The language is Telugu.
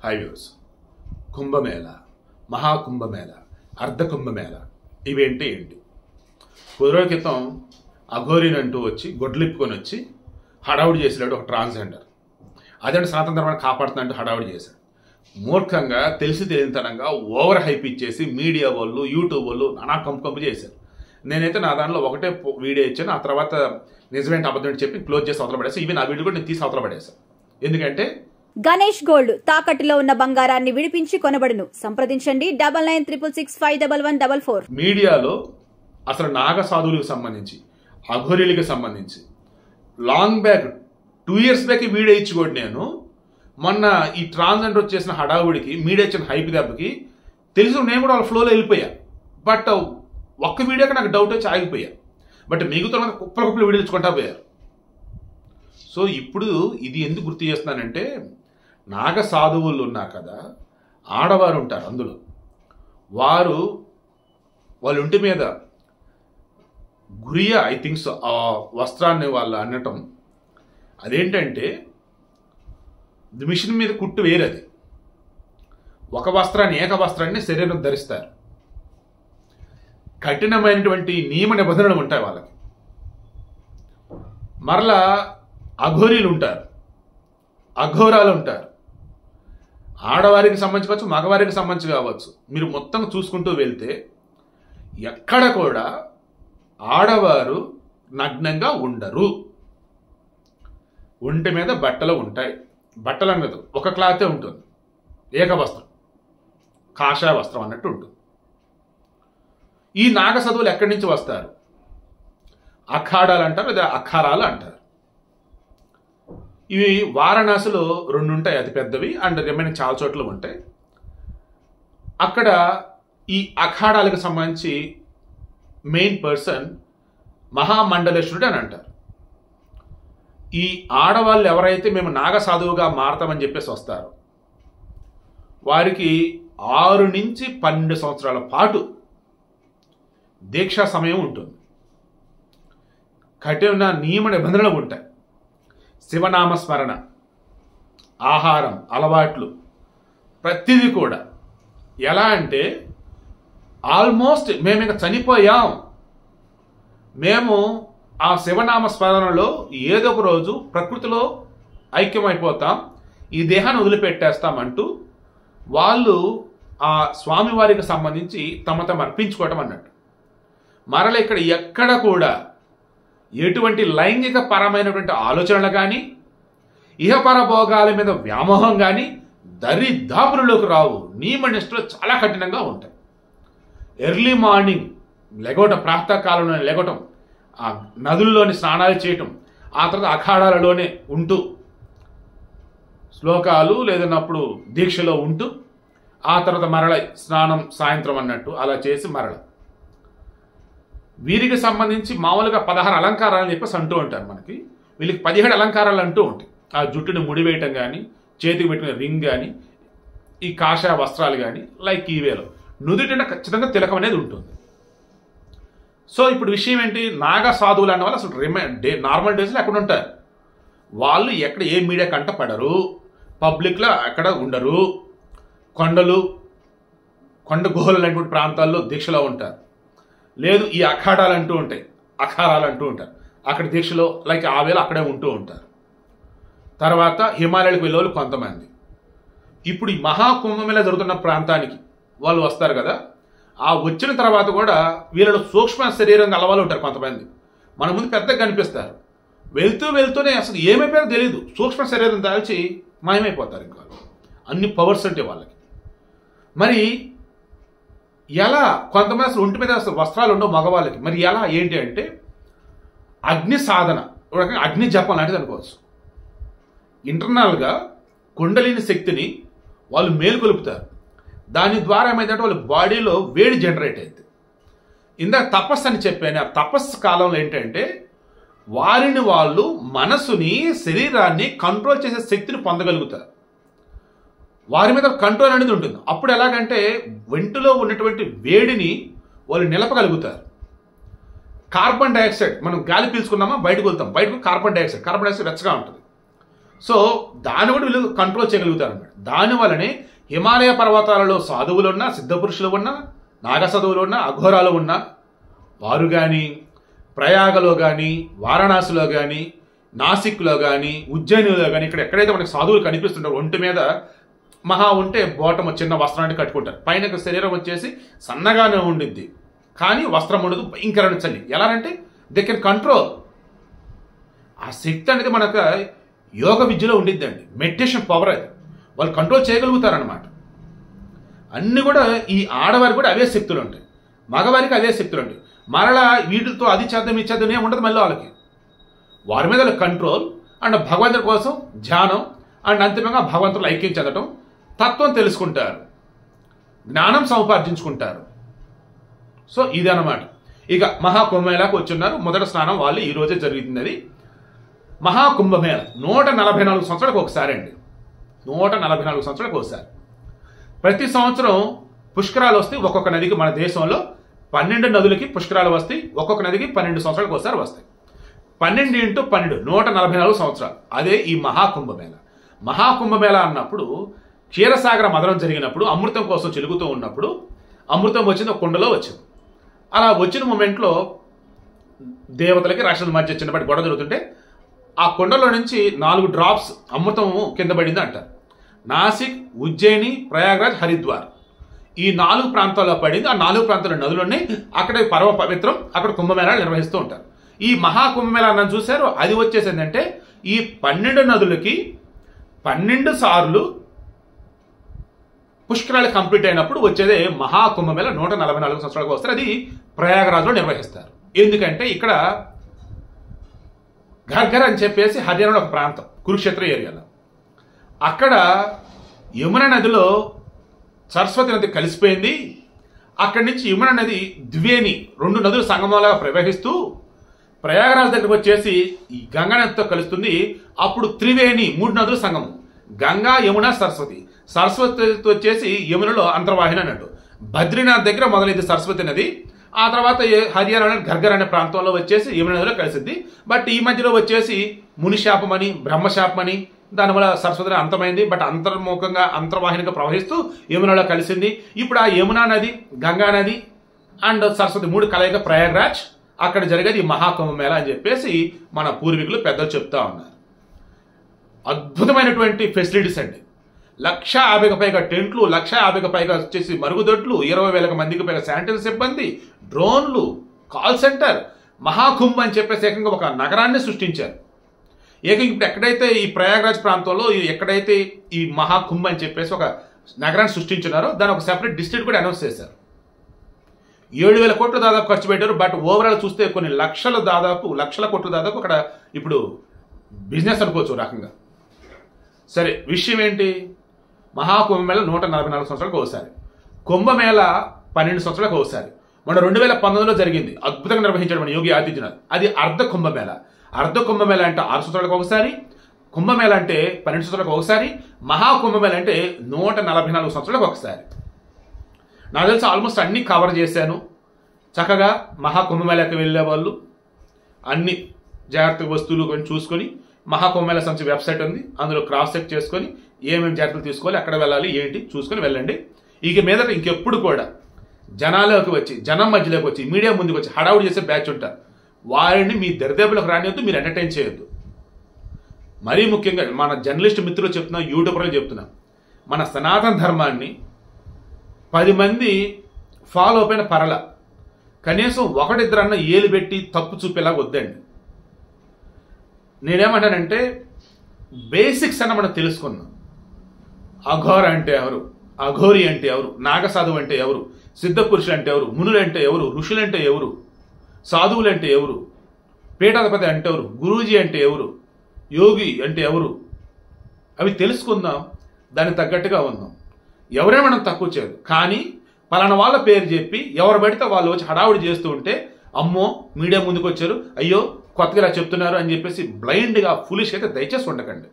హాయ్ వ్యూవర్స్, కుంభమేళ, మహాకుంభమేళ, అర్ధకుంభమేళ ఇవేంటి ఏంటి? కొద్ది రోజుల క్రితం అఘోరీని అంటూ వచ్చి గొడ్లిప్పుకొని వచ్చి హడావుడి చేసినాడు ఒక ట్రాన్స్జెండర్. అదంటే సనాతన ధర్మాన్ని కాపాడుతున్నట్టు హడావుడి చేశాడు. మూర్ఖంగా తెలిసి తెలియనితనంగా ఓవర్ హైప్ ఇచ్చేసి మీడియా వాళ్ళు, యూట్యూబ్ వాళ్ళు నానా కంపు చేశారు. నేనైతే నా దాంట్లో ఒకటే వీడియో ఇచ్చాను. ఆ తర్వాత నిజమేంటి అబద్ధం చెప్పి క్లోజ్ చేసి అవతల పడేసాను. ఈవెన్ ఆ వీడియో కూడా నేను తీసి అవతల పడేశాను. ఎందుకంటే గణేష్ గోల్డ్ తాకట్టులో ఉన్న బంగారాన్ని విడిపించి కొనబడును. సంప్రదించండి 9966561144. మీడియాలో అసలు నాగ సాధువులకు సంబంధించి, అఘోరీలకు సంబంధించి long back 2 years back video ఇచ్చి కూడా నేను మొన్న ఈ ట్రాన్స్జెండర్ వచ్చేసిన హడావుడికి మీడియా ఇచ్చిన హైప్ దెబ్బకి తెలుసు నేను కూడా వాళ్ళ ఫ్లోలో వెళ్ళిపోయా. బట్ ఒక్క వీడియోకి నాకు డౌట్ వచ్చి ఆగిపోయా. బట్ మిగతా కుప్పల వీడియోలు ఇచ్చుకుంటా పోయారు. సో ఇప్పుడు ఇది ఎందుకు గుర్తు చేస్తున్నానంటే, నాగ సాధువులు ఉన్నారు కదా, ఆడవారు ఉంటారు అందులో. వాళ్ళ ఒంటి మీద గురియా ఐ థింక్స్ ఆ వస్త్రాన్ని వాళ్ళు అనటం అదేంటంటే మిషన్ మీద కుట్టు వేరేది. ఒక వస్త్రాన్ని, ఏక వస్త్రాన్ని శరీరం ధరిస్తారు. కఠినమైనటువంటి నియమ నిబంధనలు ఉంటాయి వాళ్ళకి. మరలా అఘోరీలు ఉంటారు, అఘోరాలు ఉంటారు. ఆడవారికి సంబంధించి కావచ్చు, మగవారికి సంబంధించి కావచ్చు. మీరు మొత్తం చూసుకుంటూ వెళ్తే ఎక్కడ కూడా ఆడవారు నగ్నంగా ఉండరు. ఒంటి మీద బట్టలు ఉంటాయి. బట్టల మీద ఒక క్లాతే ఉంటుంది, ఏక వస్త్రం, కాషాయ వస్త్రం అన్నట్టు ఉంటుంది. ఈ నాగ సాధువులు ఎక్కడి నుంచి వస్తారు? అఖాడాలు అంటారు, లేదా అఖారాలు అంటారు. ఇవి వారణాసిలో 2 ఉంటాయి అతి పెద్దవి, అండ్ రిమైనింగ్ చాలా చోట్ల ఉంటాయి. అక్కడ ఈ అఖాడాలకు సంబంధించి మెయిన్ పర్సన్ మహామండలేశ్వరుడు అని అంటారు. ఈ ఆడవాళ్ళు ఎవరైతే మేము నాగ సాధువుగా మారతామని చెప్పేసి వస్తారో వారికి 6 నుంచి 12 సంవత్సరాల పాటు దీక్షా సమయం ఉంటుంది. కఠిన నియమ నిబంధనలు ఉంటాయి. శివనామస్మరణ, ఆహారం, అలవాట్లు, ప్రతిదీ కూడా ఎలా అంటే ఆల్మోస్ట్ మేము ఇక చనిపోయాం, మేము ఆ శివనామస్మరణలో ఏదో ఒక రోజు ప్రకృతిలో ఐక్యమైపోతాం, ఈ దేహాన్ని వదిలిపెట్టేస్తామంటూ వాళ్ళు ఆ స్వామివారికి సంబంధించి తమ అర్పించుకోవటం అన్నట్టు. మరల ఇక్కడ ఎక్కడ కూడా ఎటువంటి లైంగిక పరమైనటువంటి ఆలోచనలు కానీ, ఇహపర భోగాల మీద వ్యామోహం కానీ దరిదాపులలోకి రావు. నియమనిష్టలు చాలా కఠినంగా ఉంటాయి. ఎర్లీ మార్నింగ్ లెగవటం, ప్రాతకాలంలో లెగవటం, ఆ నదుల్లోని స్నానాలు చేయటం, ఆ తర్వాత అఖాడాలలోనే ఉంటూ శ్లోకాలు లేదన్నప్పుడు దీక్షలో ఉంటూ, ఆ తర్వాత మరల స్నానం సాయంత్రం అన్నట్టు అలా చేసి మరల. వీరికి సంబంధించి మామూలుగా 16 అలంకారాలని చెప్పేసి అంటూ ఉంటారు. మనకి వీళ్ళకి 17 అలంకారాలు అంటూ ఉంటాయి. ఆ జుట్టుని ముడివేయటం కానీ, చేతికి పెట్టిన రింగ్ కానీ, ఈ కాషాయ వస్త్రాలు కానీ, లైక్ ఈవేలో నుదుటిన ఖచ్చితంగా తిలకం అనేది ఉంటుంది. సో ఇప్పుడు విషయం ఏంటి, నాగ సాధువులు అన్న వాళ్ళు అసలు నార్మల్ డేస్లో ఎక్కడ ఉంటారు? వాళ్ళు ఎక్కడ ఏ మీడియా కంట పడరు, పబ్లిక్లో ఎక్కడ ఉండరు. కొండలు, కొండ గుహలు అనేటువంటి ప్రాంతాల్లో దీక్షలో ఉంటారు. లేదు ఈ అఖాడాలు అంటూ ఉంటాయి, అఖారాలు అంటూ ఉంటారు, అక్కడ దీక్షలో లైక్ ఆ వేళ అక్కడే ఉంటూ ఉంటారు. తర్వాత హిమాలయాలకు వెళ్ళేవాళ్ళు కొంతమంది. ఇప్పుడు ఈ మహాకుంభమేళ జరుగుతున్న ప్రాంతానికి వాళ్ళు వస్తారు కదా, ఆ వచ్చిన తర్వాత కూడా వీళ్ళలో సూక్ష్మ శరీరం గలవాళ్ళు ఉంటారు కొంతమంది. మన ముందు పెద్దగా కనిపిస్తారు, వెళ్తూనే అసలు ఏమైపోయారో తెలియదు, సూక్ష్మ శరీరం దాల్చి మాయమైపోతారు. ఇంకా అన్ని పవర్స్ అంటే వాళ్ళకి. మరి ఎలా? కొంతమంది అసలు ఒంటి మీద అసలు వస్త్రాలు ఉండవు మగవాళ్ళకి. మరి ఎలా ఏంటి అంటే అగ్ని సాధన, అగ్ని జపం లాంటిది అనుకోవచ్చు. ఇంటర్నల్గా కుండలిని శక్తిని వాళ్ళు మేలుకొలుపుతారు. దాని ద్వారా ఏమైందంటే వాళ్ళ బాడీలో వేడి జనరేట్ అయింది. ఇందాక తపస్సు అని చెప్పాను. ఆ తపస్సు కాలంలో ఏంటంటే వారిని వాళ్ళు మనసుని, శరీరాన్ని కంట్రోల్ చేసే శక్తిని పొందగలుగుతారు. వారి మీద కంట్రోల్ అనేది ఉంటుంది. అప్పుడు ఎలాగంటే వెంటిలో ఉన్నటువంటి వేడిని వాళ్ళు నిలపగలుగుతారు. కార్బన్ డైఆక్సైడ్ మనం గాలి పీల్చుకున్నామా బయటకు వెళ్తాం, బయటకు కార్బన్ డైఆక్సైడ్ వెచ్చగా ఉంటుంది. సో దాన్ని కూడా వీళ్ళు కంట్రోల్ చేయగలుగుతారు అన్నమాట. దానివల్లనే హిమాలయ పర్వతాలలో సాధువులు ఉన్నా, సిద్ధపురుషులు ఉన్నా, నాగసాధువులు ఉన్నా, అఘోరాలు ఉన్నా వారు కానీ ప్రయాగలో కానీ, వారణాసిలో కానీ, నాసిక్లో కానీ, ఉజ్జయినిలో కానీ, ఇక్కడ ఎక్కడైతే మనకి సాధువులు కనిపిస్తుంటారో ఒంటి మీద మహా ఉంటే బోటం చిన్న వస్త్రాన్ని కట్టుకుంటారు, పైన శరీరం వచ్చేసి సన్నగానే ఉండిద్ది కానీ వస్త్రం ఉండదు, భయంకరమైన చలి. ఎలా అంటే దే కెన్ కంట్రోల్. ఆ శక్తి అనేది మనకు యోగ విద్యలో ఉండిద్దండి, మెడిటేషన్ పవర్ అది, వాళ్ళు కంట్రోల్ చేయగలుగుతారనమాట. అన్ని కూడా ఈ ఆడవారికి కూడా అవే శక్తులు ఉంటాయి, మగవారికి అదే శక్తులు ఉంటాయి. మరలా వీటితో అది చేద్దాం ఇది చేద్దాం ఏముండదు మళ్ళీ వాళ్ళకి. వారి మీద కంట్రోల్ అండ్ భగవంతుడి కోసం ధ్యానం అండ్ అంతిమంగా భగవంతుడు ఐక్యం చెందటం, తత్వం తెలుసుకుంటారు, జ్ఞానం సంపార్జించుకుంటారు. సో ఇదన్నమాట. ఇక మహాకుంభమేళాకు వచ్చున్నారు. మొదటి స్నానం వాళ్ళు ఈ రోజే జరుగుతున్నది. మహాకుంభమేళ 144 సంవత్సరాలకు ఒకసారి అండి, 144 సంవత్సరాలకు ఒకసారి. ప్రతి సంవత్సరం పుష్కరాలు వస్తాయి ఒక్కొక్క నదికి. మన దేశంలో 12 నదులకి పుష్కరాలు వస్తాయి, ఒక్కొక్క నదికి 12 సంవత్సరాలకు ఒకసారి వస్తాయి. 12 × 12 144 సంవత్సరాలు. అదే ఈ మహాకుంభమేళ. మహాకుంభమేళ అన్నప్పుడు క్షీరసాగర మదనం జరిగినప్పుడు అమృతం కోసం చెలుగుతూ ఉన్నప్పుడు అమృతం వచ్చింది ఒక కుండలో వచ్చింది. అలా వచ్చిన మూమెంట్లో దేవతలకి రాక్షసుల మధ్య చిన్నపాటి గొడవ జరుగుతుంటే ఆ కుండలో నుంచి 4 డ్రాప్స్ అమృతం కింద పడింది అంటారు. నాసిక్, ఉజ్జయిని, ప్రయాగ్రాజ్, హరిద్వార్ ఈ 4 ప్రాంతాల్లో పడింది. ఆ 4 ప్రాంతాల నదులున్నాయి. అక్కడ పరమ పవిత్రం, అక్కడ కుంభమేళాలు నిర్వహిస్తూ ఉంటారు. ఈ మహాకుంభమేళా అన్న చూశారు, అది వచ్చేసిందంటే ఈ 12 నదులకి 12 సార్లు పుష్కరాలు కంప్లీట్ అయినప్పుడు వచ్చేదే మహాకుంభమేళ. 144 సంవత్సరాలకు వస్తారు. అది ప్రయాగరాజ్లో నిర్వహిస్తారు. ఎందుకంటే ఇక్కడ ఘర్ఘర్ అని చెప్పేసి హర్యానాలో ఒక ప్రాంతం, కురుక్షేత్ర ఏరియాలో, అక్కడ యమున నదిలో సరస్వతి నది కలిసిపోయింది. అక్కడి నుంచి యమున నది ద్వేణి 2 నదుల సంగమంలాగా ప్రవహిస్తూ ప్రయాగరాజ్ దగ్గరకు వచ్చేసి ఈ గంగా నదితో కలుస్తుంది. అప్పుడు త్రివేణి 3 నదుల సంగమం, గంగా, యమున, సరస్వతి. సరస్వతి వచ్చేసి యమునలో అంతర్వాహిని అన్నట్టు. బద్రీనాథ్ దగ్గర మొదలైంది సరస్వతి నది. ఆ తర్వాత హర్యానా ఘర్ఘర్ అనే ప్రాంతంలో వచ్చేసి యమున నదిలో కలిసింది. బట్ ఈ మధ్యలో వచ్చేసి మునిశాపమని, బ్రహ్మశాపమని, దానివల్ల సరస్వతి అంతమైంది. బట్ అంతర్ముఖంగా అంతర్వాహినిగా ప్రవహిస్తూ యమునలో కలిసింది. ఇప్పుడు ఆ యమునా నది, గంగా నది అండ్ సరస్వతి 3 కలయిక ప్రయాగ్రాజ్, అక్కడ జరిగేది మహాకుంభమేళ అని చెప్పేసి మన పూర్వీకులు పెద్దలు చెప్తా ఉన్నారు. అద్భుతమైనటువంటి ఫెసిలిటీస్ అండి. 150,000 పైగా టెంట్లు, 150,000 పైగా వచ్చేసి మరుగుదొడ్లు, 20,000 మందికి పైగా శానిటరీ సిబ్బంది, డ్రోన్లు, కాల్ సెంటర్, మహాకుంభ్ అని చెప్పేసి ఏకంగా ఒక నగరాన్ని సృష్టించారు. ఏకంగా ఇప్పుడు ఎక్కడైతే ఈ ప్రయాగ్రాజ్ ప్రాంతంలో ఎక్కడైతే ఈ మహాకుంభ్ అని చెప్పేసి ఒక నగరాన్ని సృష్టించున్నారో దాని ఒక సెపరేట్ డిస్ట్రిక్ట్ కూడా అనౌన్స్ చేశారు. 7,000 కోట్లు దాదాపు ఖర్చు పెట్టారు. బట్ ఓవరాల్ చూస్తే కొన్ని లక్షల కోట్లు దాదాపు అక్కడ ఇప్పుడు బిజినెస్ అనుకోవచ్చు రకంగా. సరే, విషయం ఏంటి? మహాకుంభమేళ 144 సంవత్సరాలకు ఒకసారి, కుంభమేళ 12 సంవత్సరాలకు ఒకసారి. మన 2019లో జరిగింది, అద్భుతంగా నిర్వహించాడు మన యోగి ఆదిత్యనాథ్. అది అర్ధ కుంభమేళ. అర్ధ కుంభమేళ అంటే 6 సంవత్సరాలకు ఒకసారి, కుంభమేళ అంటే 12 సంవత్సరాలకు ఒకసారి, మహాకుంభమేళ అంటే 144 సంవత్సరాలకు ఒకసారి. నాకు తెలిసి ఆల్మోస్ట్ అన్ని కవర్ చేశాను. చక్కగా మహాకుంభమేళకి వెళ్ళే వాళ్ళు అన్ని జాగ్రత్త వస్తువులు కొన్ని చూసుకొని, మహాకుంభమేళ సంబంధించి వెబ్సైట్ ఉంది, అందులో క్రాస్ చెక్ చేసుకొని ఏమేమి జాగ్రత్తలు తీసుకోవాలి, ఎక్కడ వెళ్ళాలి ఏంటి చూసుకొని వెళ్ళండి. ఇక మీదట ఇంకెప్పుడు కూడా జనాల్లోకి వచ్చి, జనం మధ్యలోకి వచ్చి, మీడియా ముందుకు వచ్చి హడావుడి చేసే బ్యాచ్ ఉంటారు, వారిని మీ దరిదేపులకు రానివద్దు, మీరు ఎంటర్టైన్ చేయొద్దు. మరీ ముఖ్యంగా మన జర్నలిస్ట్ మిత్రులు చెప్తున్నాం, యూట్యూబర్లు చెప్తున్నాం, మన సనాతన ధర్మాన్ని 10 మంది ఫాలో అయిన పరల కనీసం 1-2 ఏలు పెట్టి తప్పు చూపేలా వద్దండి. నేనేమంటానంటే బేసిక్స్ అన్న మనం తెలుసుకున్నాం. అఘోర అంటే ఎవరు, అఘోరి అంటే ఎవరు, నాగసాధువు అంటే ఎవరు, సిద్ధపురుషులు అంటే ఎవరు, మునులు అంటే ఎవరు, ఋషులు అంటే ఎవరు, సాధువులు అంటే ఎవరు, పీఠాధిపతి అంటే ఎవరు, గురూజీ అంటే ఎవరు, యోగి అంటే ఎవరు, అవి తెలుసుకుందాం, దానికి తగ్గట్టుగా ఉందాం. ఎవరే మనం తక్కువ చేయదు. కానీ పలానా వాళ్ళ పేరు చెప్పి ఎవరు పడితే వాళ్ళు వచ్చి హడావుడి చేస్తూ ఉంటే, అమ్మో మీడియా ముందుకు వచ్చారు, అయ్యో కొత్తగా ఇలా చెప్తున్నారు అని చెప్పేసి బ్లైండ్గా ఫులిష్గా అయితే దయచేసి ఉండకండి.